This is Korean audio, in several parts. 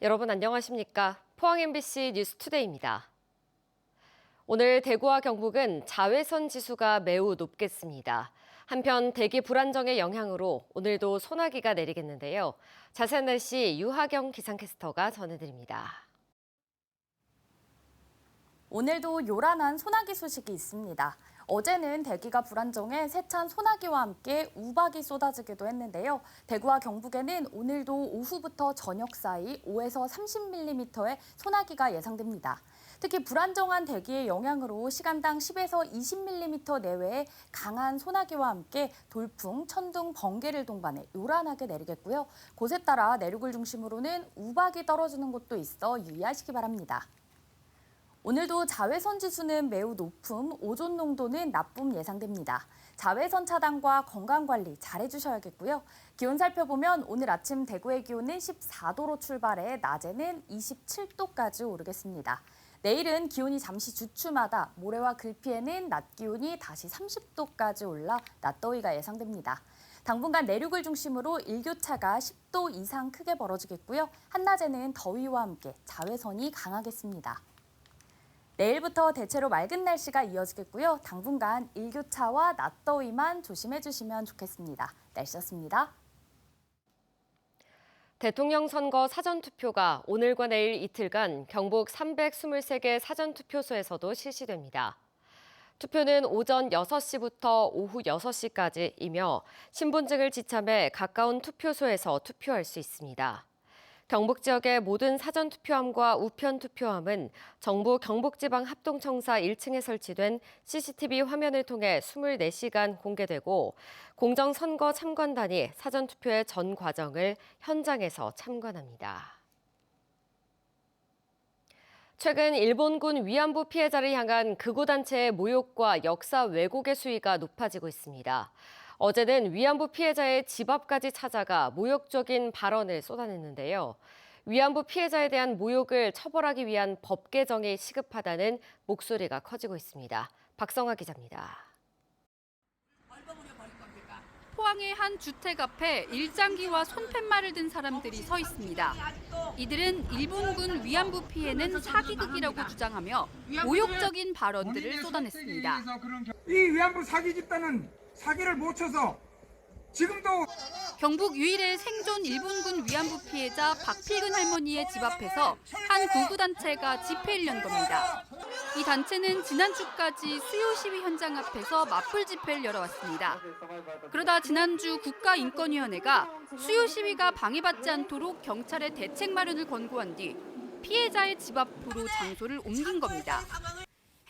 여러분 안녕하십니까? 포항 MBC 뉴스투데이입니다. 오늘 대구와 경북은 자외선 지수가 매우 높겠습니다. 한편 대기 불안정의 영향으로 오늘도 소나기가 내리겠는데요. 자세한 날씨 유하경 기상캐스터가 전해드립니다. 오늘도 요란한 소나기 소식이 있습니다. 어제는 대기가 불안정해 세찬 소나기와 함께 우박이 쏟아지기도 했는데요. 대구와 경북에는 오늘도 오후부터 저녁 사이 5에서 30mm의 소나기가 예상됩니다. 특히 불안정한 대기의 영향으로 시간당 10에서 20mm 내외의 강한 소나기와 함께 돌풍, 천둥, 번개를 동반해 요란하게 내리겠고요. 곳에 따라 내륙을 중심으로는 우박이 떨어지는 곳도 있어 유의하시기 바랍니다. 오늘도 자외선 지수는 매우 높음, 오존 농도는 나쁨 예상됩니다. 자외선 차단과 건강관리 잘해주셔야겠고요. 기온 살펴보면 오늘 아침 대구의 기온은 14도로 출발해 낮에는 27도까지 오르겠습니다. 내일은 기온이 잠시 주춤하다 모레와 글피에는 낮 기온이 다시 30도까지 올라 낮더위가 예상됩니다. 당분간 내륙을 중심으로 일교차가 10도 이상 크게 벌어지겠고요. 한낮에는 더위와 함께 자외선이 강하겠습니다. 내일부터 대체로 맑은 날씨가 이어지겠고요. 당분간 일교차와 낮더위만 조심해 주시면 좋겠습니다. 날씨였습니다. 대통령 선거 사전투표가 오늘과 내일 이틀간 경북 323개 사전투표소에서도 실시됩니다. 투표는 오전 6시부터 오후 6시까지이며 신분증을 지참해 가까운 투표소에서 투표할 수 있습니다. 경북 지역의 모든 사전투표함과 우편투표함은 정부 경북지방합동청사 1층에 설치된 CCTV 화면을 통해 24시간 공개되고 공정선거 참관단이 사전투표의 전 과정을 현장에서 참관합니다. 최근 일본군 위안부 피해자를 향한 극우단체의 모욕과 역사 왜곡의 수위가 높아지고 있습니다. 어제는 위안부 피해자의 집 앞까지 찾아가 모욕적인 발언을 쏟아냈는데요. 위안부 피해자에 대한 모욕을 처벌하기 위한 법 개정이 시급하다는 목소리가 커지고 있습니다. 박성아 기자입니다. 포항의 한 주택 앞에 일장기와 손팻말을 든 사람들이 서 있습니다. 이들은 일본군 위안부 피해는 사기극이라고 주장하며 모욕적인 발언들을 쏟아냈습니다. 이 위안부 사기 집단은 사기를 못 쳐서 지금도 경북 유일의 생존 일본군 위안부 피해자 박필근 할머니의 집 앞에서 한 구구단체가 집회를 연 겁니다. 이 단체는 지난주까지 수요 시위 현장 앞에서 맞불 집회를 열어왔습니다. 그러다 지난주 국가인권위원회가 수요 시위가 방해받지 않도록 경찰에 대책 마련을 권고한 뒤 피해자의 집 앞으로 장소를 옮긴 겁니다.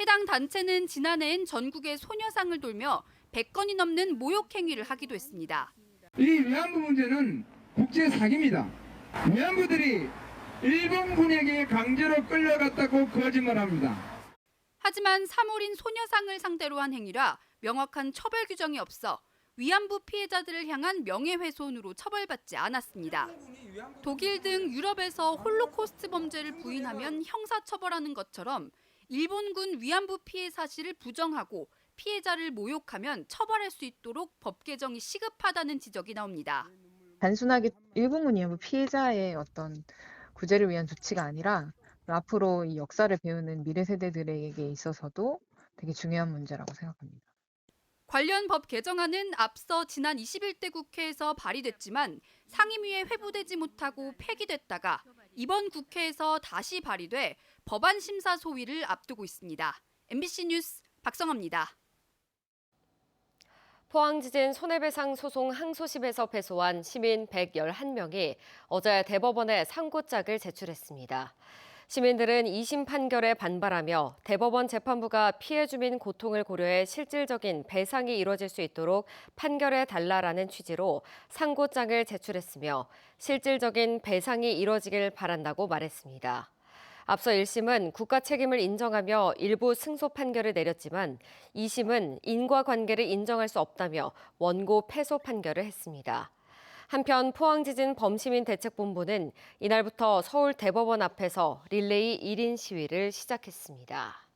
해당 단체는 지난해엔 전국의 소녀상을 돌며 100건이 넘는 모욕 행위를 하기도 했습니다. 이 위안부 문제는 국제 사기입니다. 위안부들이 일본군에게 강제로 끌려갔다고 거짓말합니다. 하지만 사물인 소녀상을 상대로 한 행위라 명확한 처벌 규정이 없어 위안부 피해자들을 향한 명예훼손으로 처벌받지 않았습니다. 독일 등 유럽에서 홀로코스트 범죄를 부인하면 형사처벌하는 것처럼 일본군 위안부 피해 사실을 부정하고 피해자를 모욕하면 처벌할 수 있도록 법 개정이 시급하다는 지적이 나옵니다. 단순하게 일본군 위안부 피해자의 어떤 구제를 위한 조치가 아니라 앞으로 이 역사를 배우는 미래 세대들에게 있어서도 되게 중요한 문제라고 생각합니다. 관련 법 개정안은 앞서 지난 21대 국회에서 발의됐지만 상임위에 회부되지 못하고 폐기됐다가 이번 국회에서 다시 발의돼 법안 심사 소위를 앞두고 있습니다. MBC 뉴스 박성아입니다. 포항지진 손해배상 소송 항소심에서 패소한 시민 111명이 어제 대법원에 상고장을 제출했습니다. 시민들은 2심 판결에 반발하며 대법원 재판부가 피해 주민 고통을 고려해 실질적인 배상이 이뤄질 수 있도록 판결해달라라는 취지로 상고장을 제출했으며 실질적인 배상이 이뤄지길 바란다고 말했습니다. 앞서 1심은 국가 책임을 인정하며 일부 승소 판결을 내렸지만 2심은 인과관계를 인정할 수 없다며 원고 패소 판결을 했습니다. 한편 포항지진 범시민대책본부는 이날부터 서울 대법원 앞에서 릴레이 1인 시위를 시작했습니다.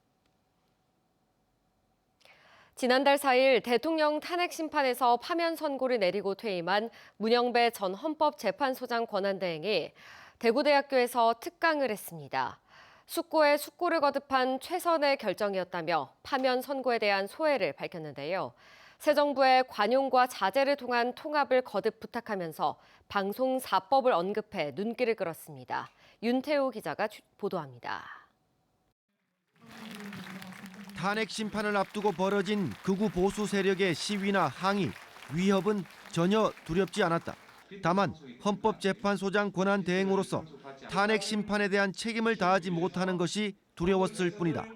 지난달 4일 대통령 탄핵 심판에서 파면 선고를 내리고 퇴임한 문영배 전 헌법재판소장 권한대행이 대구대학교에서 특강을 했습니다. 숙고에 숙고를 거듭한 최선의 결정이었다며 파면 선고에 대한 소회를 밝혔는데요. 새 정부의 관용과 자제를 통한 통합을 거듭 부탁하면서 방송 4법을 언급해 눈길을 끌었습니다. 윤태우 기자가 보도합니다. 탄핵 심판을 앞두고 벌어진 극우 보수 세력의 시위나 항의, 위협은 전혀 두렵지 않았다. 다만 헌법재판소장 권한 대행으로서 탄핵 심판에 대한 책임을 다하지 못하는 것이 두려웠을 뿐이다.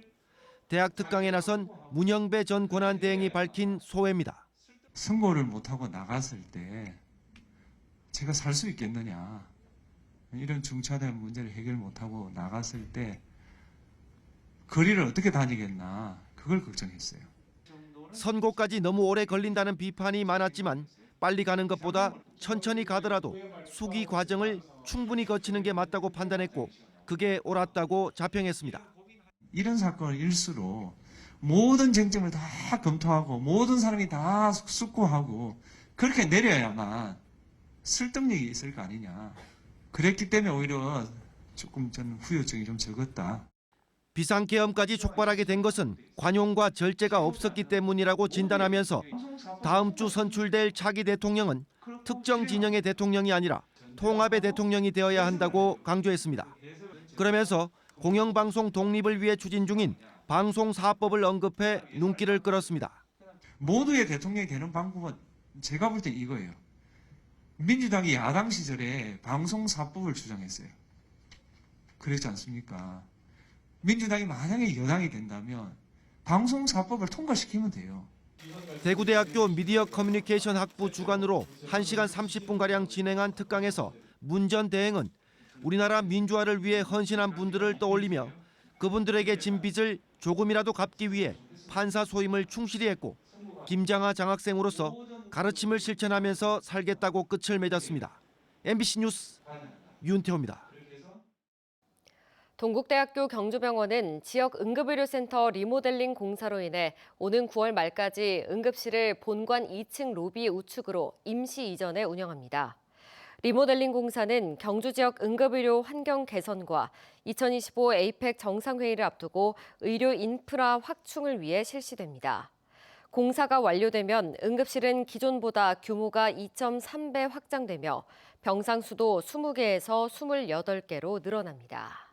대학 특강에 나선 문영배 전 권한 대행이 밝힌 소회입니다. 선고를 못하고 나갔을 때 제가 살 수 있겠느냐. 이런 중차대한 문제를 해결 못하고 나갔을 때 거리를 어떻게 다니겠나. 그걸 걱정했어요. 선고까지 너무 오래 걸린다는 비판이 많았지만 빨리 가는 것보다 천천히 가더라도 수기 과정을 충분히 거치는 게 맞다고 판단했고 그게 옳았다고 자평했습니다. 이런 사건을 일수로 모든 쟁점을 다 검토하고 모든 사람이 다 숙고하고 그렇게 내려야만 설득력이 있을 거 아니냐. 그랬기 때문에 오히려 조금 저는 후유증이 좀 적었다. 비상계엄까지 촉발하게 된 것은 관용과 절제가 없었기 때문이라고 진단하면서 다음 주 선출될 차기 대통령은 특정 진영의 대통령이 아니라 통합의 대통령이 되어야 한다고 강조했습니다. 그러면서 공영방송 독립을 위해 추진 중인 방송 4법을 언급해 눈길을 끌었습니다. 모두의 대통령이 되는 방법은 제가 볼 때 이거예요. 민주당이 야당 시절에 방송 4법을 주장했어요. 그랬지 않습니까? 민주당이 만약에 여당이 된다면 방송 4법을 통과시키면 돼요. 대구대학교 미디어 커뮤니케이션 학부 주관으로 1시간 30분가량 진행한 특강에서 문 전 대행은 우리나라 민주화를 위해 헌신한 분들을 떠올리며 그분들에게 진 빚을 조금이라도 갚기 위해 판사 소임을 충실히 했고 김장하 장학생으로서 가르침을 실천하면서 살겠다고 끝을 맺었습니다. MBC 뉴스 윤태호입니다. 동국대학교 경주병원은 지역 응급의료센터 리모델링 공사로 인해 오는 9월 말까지 응급실을 본관 2층 로비 우측으로 임시 이전해 운영합니다. 리모델링 공사는 경주 지역 응급의료 환경 개선과 2025 에이펙 정상회의를 앞두고 의료 인프라 확충을 위해 실시됩니다. 공사가 완료되면 응급실은 기존보다 규모가 2.3배 확장되며 병상 수도 20개에서 28개로 늘어납니다.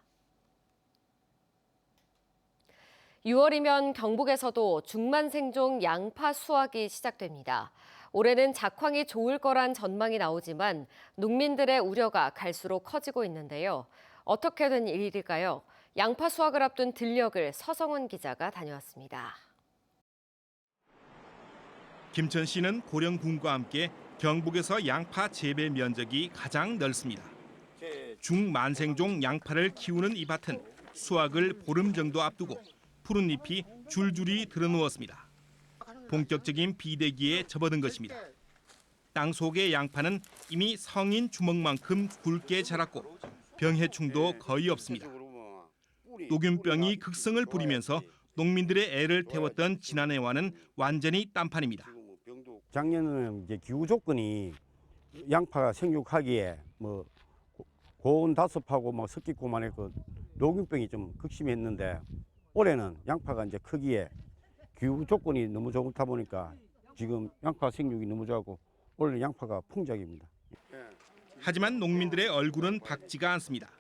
6월이면 경북에서도 중만생종 양파 수확이 시작됩니다. 올해는 작황이 좋을 거란 전망이 나오지만 농민들의 우려가 갈수록 커지고 있는데요. 어떻게 된 일일까요? 양파 수확을 앞둔 들녘을 서성원 기자가 다녀왔습니다. 김천 씨는 고령군과 함께 경북에서 양파 재배 면적이 가장 넓습니다. 중만생종 양파를 키우는 이 밭은 수확을 보름 정도 앞두고 푸른 잎이 줄줄이 드러누웠습니다. 본격적인 비대기에 접어든 것입니다. 땅 속의 양파는 이미 성인 주먹만큼 굵게 자랐고 병해충도 거의 없습니다. 녹균병이 극성을 부리면서 농민들의 애를 태웠던 지난해와는 완전히 딴판입니다. 작년에는 이제 기후 조건이 양파가 생육하기에 뭐 고온 다습하고 뭐 습기고만에 그 녹균병이 좀 극심했는데 올해는 양파가 이제 크기에 기후 조건이 너무 좋다 보니까 지금 양파 생육이 너무 좋고 올해 양파가 풍작입니다. 하지만 농민들의 얼굴은 밝지가 않습니다.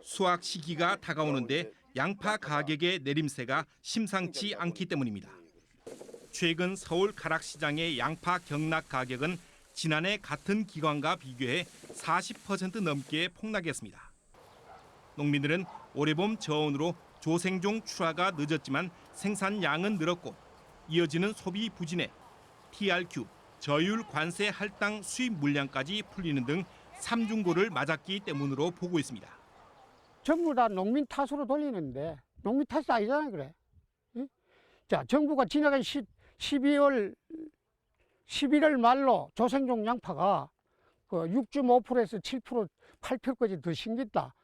수확 시기가 다가오는데 양파 가격의 내림세가 심상치 않기 때문입니다. 최근 서울 가락시장의 양파 경락 가격은 지난해 같은 기간과 비교해 40% 넘게 폭락했습니다. 농민들은 올해 봄 저온으로 조생종 출하가 늦었지만 생산량은 늘었고 이어지는 소비 부진에 TRQ, 저율 관세 할당 수입 물량까지 풀리는 등 삼중고를 맞았기 때문으로 보고 있습니다. 전부 다 농민 탓으로 돌리는데 농민 탓이 아니잖아요, 그래. 응? 자, 정부가 지나간 11월 말로 조생종 양파가 그 6.5%에서 7%, 8%까지 더 심겼다.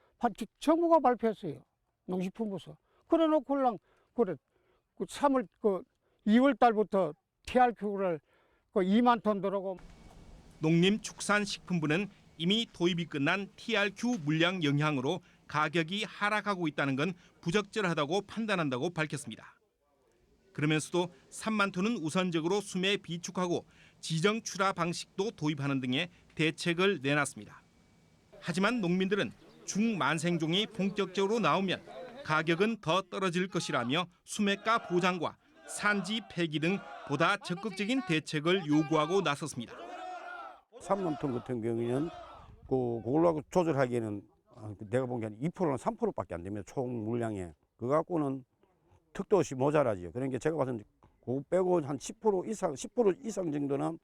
정부가 발표했어요. 농식품부서. 그래 놓고 그래 2월 달부터 TRQ를 2만 톤 들어오고. 농림축산식품부는 이미 도입이 끝난 TRQ 물량 영향으로 가격이 하락하고 있다는 건 부적절하다고 판단한다고 밝혔습니다. 그러면서도 3만 톤은 우선적으로 수매에 비축하고 지정 출하 방식도 도입하는 등의 대책을 내놨습니다. 하지만 농민들은 중만생종이 본격적으로 나오면 가격은 더 떨어질 것이라며 수매가 보장과 산지 폐기 등 보다 적극적인 대책을 요구하고 나섰습니다. 3만 톤 같은 경우에는 그걸로 조절하기에는 내가 본 게 2%나 3%밖에 안 됩니다. 총 물량에. 그거 갖고는 턱도 없이 모자라지요. 그러니까 제가 봐서는 그거 빼고 한 10% 이상 정도는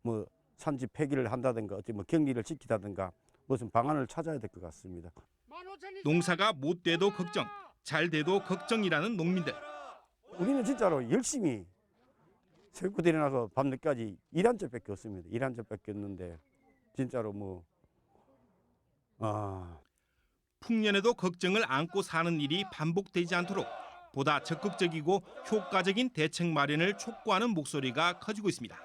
뭐 산지 폐기를 한다든가 어찌 뭐 격리를 지키다든가 무슨 방안을 찾아야 될 것 같습니다. 농사가 못 돼도 걱정, 잘 돼도 걱정이라는 농민들. 우리는 진짜로 열심히 새벽부터 일어나서 밤늦게까지 일한 적밖에 없습니다. 일한 적밖에 없는데 진짜로 풍년에도 걱정을 안고 사는 일이 반복되지 않도록 보다 적극적이고 효과적인 대책 마련을 촉구하는 목소리가 커지고 있습니다.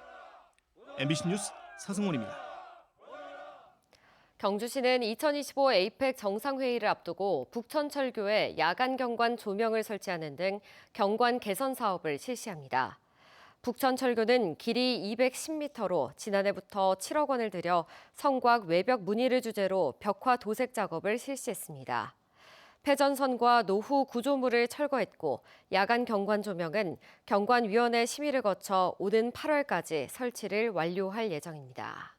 MBC 뉴스 서승훈입니다. 경주시는 2025 에이펙 정상회의를 앞두고 북천철교에 야간 경관 조명을 설치하는 등 경관 개선 사업을 실시합니다. 북천철교는 길이 210m로 지난해부터 7억 원을 들여 성곽 외벽 문의를 주제로 벽화 도색 작업을 실시했습니다. 패전선과 노후 구조물을 철거했고 야간 경관 조명은 경관위원회 심의를 거쳐 오는 8월까지 설치를 완료할 예정입니다.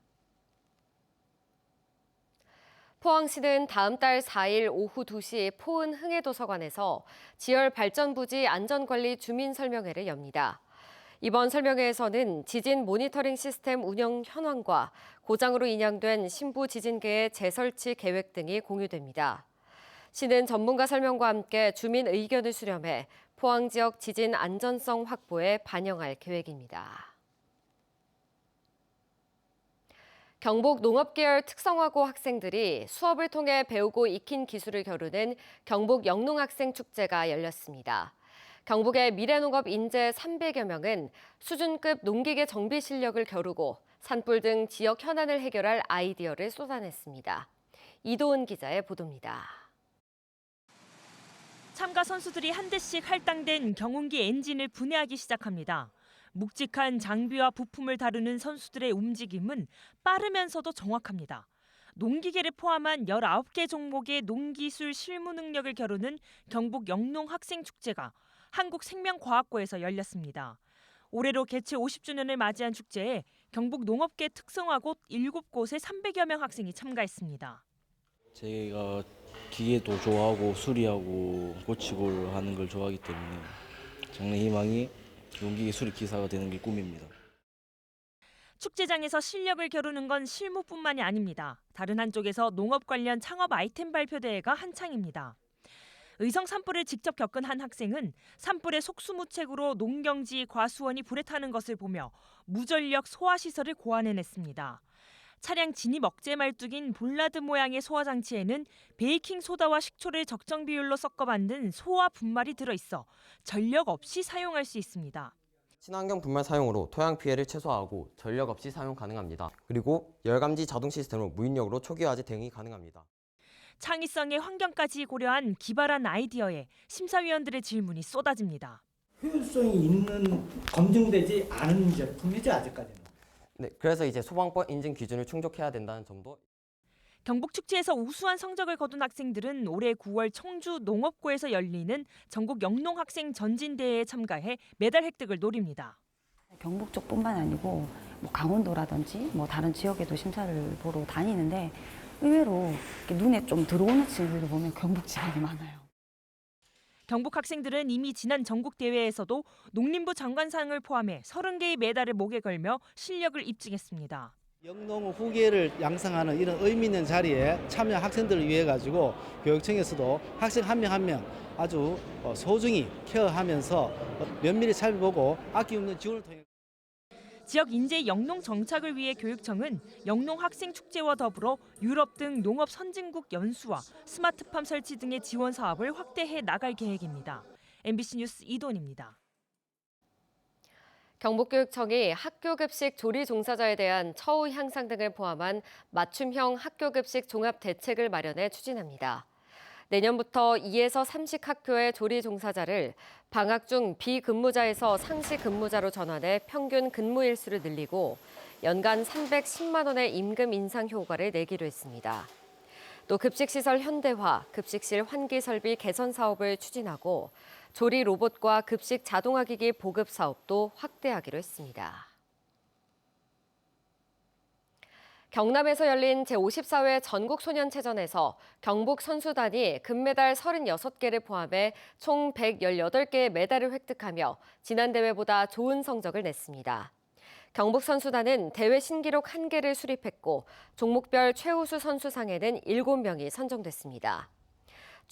포항시는 다음 달 4일 오후 2시 포은 흥해도서관에서 지열 발전부지 안전관리 주민설명회를 엽니다. 이번 설명회에서는 지진 모니터링 시스템 운영 현황과 고장으로 인양된 신부 지진계의 재설치 계획 등이 공유됩니다. 시는 전문가 설명과 함께 주민 의견을 수렴해 포항 지역 지진 안전성 확보에 반영할 계획입니다. 경북 농업계열 특성화고 학생들이 수업을 통해 배우고 익힌 기술을 겨루는 경북 영농학생축제가 열렸습니다. 경북의 미래농업 인재 300여 명은 수준급 농기계 정비 실력을 겨루고 산불 등 지역 현안을 해결할 아이디어를 쏟아냈습니다. 이도은 기자의 보도입니다. 참가 선수들이 한 대씩 할당된 경운기 엔진을 분해하기 시작합니다. 묵직한 장비와 부품을 다루는 선수들의 움직임은 빠르면서도 정확합니다. 농기계를 포함한 19개 종목의 농기술 실무 능력을 겨루는 경북 영농학생축제가 한국생명과학고에서 열렸습니다. 올해로 개최 50주년을 맞이한 축제에 경북 농업계 특성화고 7곳의 300여 명 학생이 참가했습니다. 제가 기계도 좋아하고 수리하고 고치고 하는 걸 좋아하기 때문에 장래 희망이 농기계 수리 기사가 되는 게 꿈입니다. 축제장에서 실력을 겨루는 건 실무뿐만이 아닙니다. 다른 한쪽에서 농업 관련 창업 아이템 발표 대회가 한창입니다. 의성 산불을 직접 겪은 한 학생은 산불의 속수무책으로 농경지 과수원이 불에 타는 것을 보며 무전력 소화시설을 고안해냈습니다. 차량 진입 억제 말뚝인 볼라드 모양의 소화장치에는 베이킹소다와 식초를 적정 비율로 섞어 만든 소화 분말이 들어있어 전력 없이 사용할 수 있습니다. 친환경 분말 사용으로 토양 피해를 최소화하고 전력 없이 사용 가능합니다. 그리고 열감지 자동 시스템으로 무인력으로 초기화재 대응이 가능합니다. 창의성의 환경까지 고려한 기발한 아이디어에 심사위원들의 질문이 쏟아집니다. 효율성이 있는 검증되지 않은 제품이죠, 아직까지는. 네, 그래서 이제 소방법 인증 기준을 충족해야 된다는 점도. 경북축제에서 우수한 성적을 거둔 학생들은 올해 9월 청주 농업고에서 열리는 전국 영농학생 전진대회에 참가해 메달 획득을 노립니다. 경북 쪽뿐만 아니고 강원도라든지 다른 지역에도 심사를 보러 다니는데 의외로 눈에 좀 들어오는 친구들을 보면 경북 지방이 많아요. 경북 학생들은 이미 지난 전국대회에서도 농림부 장관상을 포함해 30개의 메달을 목에 걸며 실력을 입증했습니다. 영농 후계를 양성하는 이런 의미 있는 자리에 참여 학생들을 위해 가지고 교육청에서도 학생 한 명 한 명 아주 소중히 케어하면서 면밀히 살펴보고 아낌없는 지원을 통해 지역 인재 영농 정착을 위해 교육청은 영농학생축제와 더불어 유럽 등 농업 선진국 연수와 스마트팜 설치 등의 지원 사업을 확대해 나갈 계획입니다. MBC 뉴스 이도은입니다. 경북교육청이 학교급식 조리 종사자에 대한 처우 향상 등을 포함한 맞춤형 학교급식 종합 대책을 마련해 추진합니다. 내년부터 2에서 3식 학교의 조리 종사자를 방학 중 비근무자에서 상시 근무자로 전환해 평균 근무 일수를 늘리고 연간 310만 원의 임금 인상 효과를 내기로 했습니다. 또 급식시설 현대화, 급식실 환기 설비 개선 사업을 추진하고 조리 로봇과 급식 자동화기기 보급 사업도 확대하기로 했습니다. 경남에서 열린 제54회 전국소년체전에서 경북 선수단이 금메달 36개를 포함해 총 118개의 메달을 획득하며 지난 대회보다 좋은 성적을 냈습니다. 경북 선수단은 대회 신기록 1개를 수립했고 종목별 최우수 선수상에는 7명이 선정됐습니다.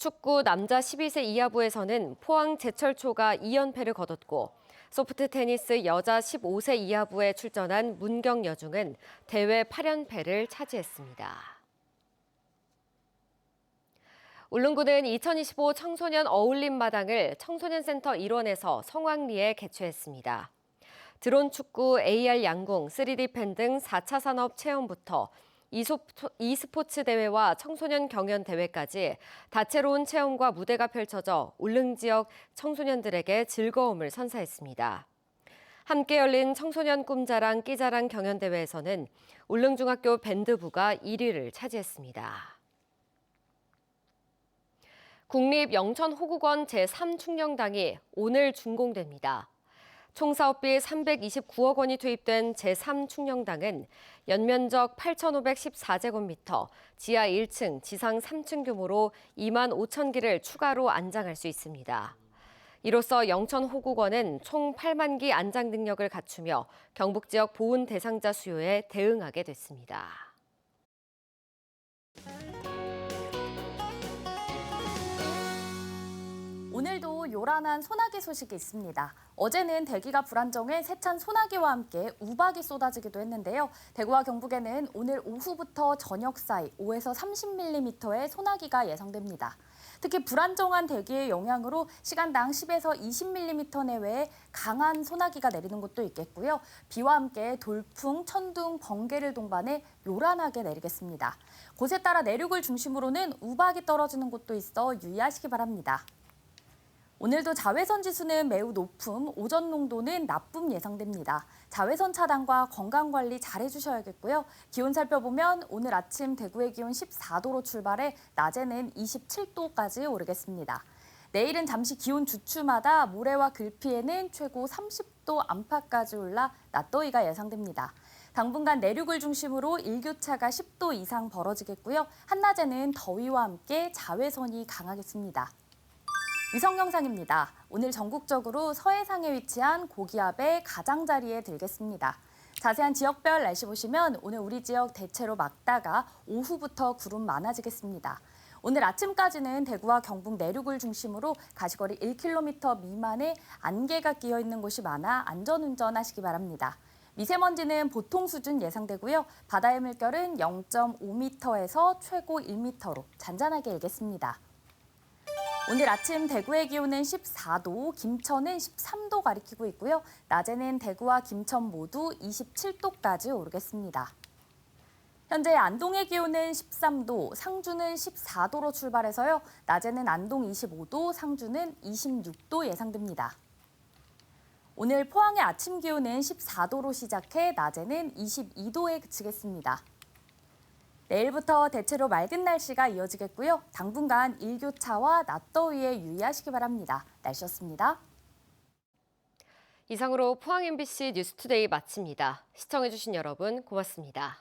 축구 남자 12세 이하부에서는 포항 제철초가 2연패를 거뒀고 소프트 테니스 여자 15세 이하부에 출전한 문경여중은 대회 8연패를 차지했습니다. 울릉군은 2025 청소년 어울림 마당을 청소년센터 일원에서 성황리에 개최했습니다. 드론 축구, AR 양궁, 3D 펜 등 4차 산업 체험부터 e스포츠 대회와 청소년 경연 대회까지 다채로운 체험과 무대가 펼쳐져 울릉 지역 청소년들에게 즐거움을 선사했습니다. 함께 열린 청소년 꿈자랑 끼자랑 경연 대회에서는 울릉중학교 밴드부가 1위를 차지했습니다. 국립영천호국원 제3충령당이 오늘 준공됩니다. 총 사업비 329억 원이 투입된 제3충령당은 연면적 8,514제곱미터, 지하 1층, 지상 3층 규모로 2만 5천 기를 추가로 안장할 수 있습니다. 이로써 영천호국원은 총 8만 기 안장 능력을 갖추며 경북 지역 보훈 대상자 수요에 대응하게 됐습니다. 오늘도 요란한 소나기 소식이 있습니다. 어제는 대기가 불안정해 세찬 소나기와 함께 우박이 쏟아지기도 했는데요. 대구와 경북에는 오늘 오후부터 저녁 사이 5에서 30mm의 소나기가 예상됩니다. 특히 불안정한 대기의 영향으로 시간당 10에서 20mm 내외의 강한 소나기가 내리는 곳도 있겠고요. 비와 함께 돌풍, 천둥, 번개를 동반해 요란하게 내리겠습니다. 곳에 따라 내륙을 중심으로는 우박이 떨어지는 곳도 있어 유의하시기 바랍니다. 오늘도 자외선 지수는 매우 높음, 오전 농도는 나쁨 예상됩니다. 자외선 차단과 건강관리 잘 해주셔야겠고요. 기온 살펴보면 오늘 아침 대구의 기온 14도로 출발해 낮에는 27도까지 오르겠습니다. 내일은 잠시 기온 주춤하다 모레와 글피에는 최고 30도 안팎까지 올라 낮더위가 예상됩니다. 당분간 내륙을 중심으로 일교차가 10도 이상 벌어지겠고요. 한낮에는 더위와 함께 자외선이 강하겠습니다. 위성 영상입니다. 오늘 전국적으로 서해상에 위치한 고기압의 가장자리에 들겠습니다. 자세한 지역별 날씨 보시면 오늘 우리 지역 대체로 맑다가 오후부터 구름 많아지겠습니다. 오늘 아침까지는 대구와 경북 내륙을 중심으로 가시거리 1km 미만의 안개가 끼어 있는 곳이 많아 안전운전하시기 바랍니다. 미세먼지는 보통 수준 예상되고요. 바다의 물결은 0.5m에서 최고 1m로 잔잔하게 일겠습니다. 오늘 아침 대구의 기온은 14도, 김천은 13도 가리키고 있고요. 낮에는 대구와 김천 모두 27도까지 오르겠습니다. 현재 안동의 기온은 13도, 상주는 14도로 출발해서요. 낮에는 안동 25도, 상주는 26도 예상됩니다. 오늘 포항의 아침 기온은 14도로 시작해 낮에는 22도에 그치겠습니다. 내일부터 대체로 맑은 날씨가 이어지겠고요. 당분간 일교차와 낮더위에 유의하시기 바랍니다. 날씨였습니다. 이상으로 포항 MBC 뉴스투데이 마칩니다. 시청해주신 여러분 고맙습니다.